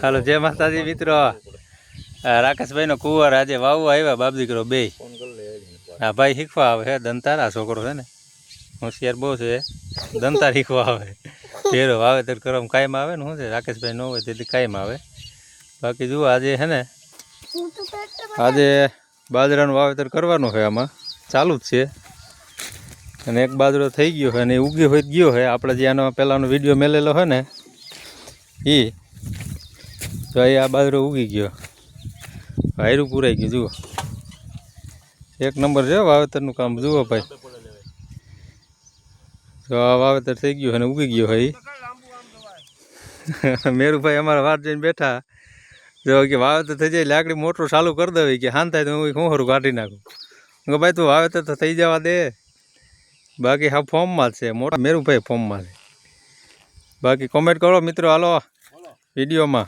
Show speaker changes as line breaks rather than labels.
હાલો જય માતાજી મિત્રો। રાકેશભાઈ નો કુંવર આજે વાવવા આવ્યા બાપ દીકરો બે। હા ભાઈ શીખવા આવે હે દંતારા છોકરો છે ને હોશિયાર બહુ છે દંતાર શીખવા આવે ફેરો વાવેતર કરવામાં કાયમ આવે ને શું છે રાકેશભાઈ ન હોય તેથી કાયમ આવે। બાકી જુઓ આજે છે ને આજે બાજરાનું વાવેતર કરવાનું છે આમાં ચાલુ જ છે અને એક બાજરો થઈ ગયો છે અને ઉગી હોય ગયો છે આપણે જે આનો પહેલાંનો વિડીયો મેલેલો હોય ને એ તો આ બાજરો ઉગી ગયો હાયરું પૂરાઈ ગયું જુઓ એક નંબર છે વાવેતરનું કામ જુઓ ભાઈ તો આ વાવેતર થઈ ગયું અને ઉગી ગયો હોય મેરુભાઈ અમારા વાત જઈને બેઠા જો કે વાવેતર થઈ જાય લાકડી મોટરું ચાલુ કરી દે કે હાન થાય તો હું શું ખરું કાઢી નાખું ભાઈ તું વાવેતર તો થઈ જવા દે બાકી હા ફોર્મમાં જ છે મોટા મેરુભાઈ ફોર્મમાં છે બાકી કોમેન્ટ કરો મિત્રો હાલો વિડીયોમાં।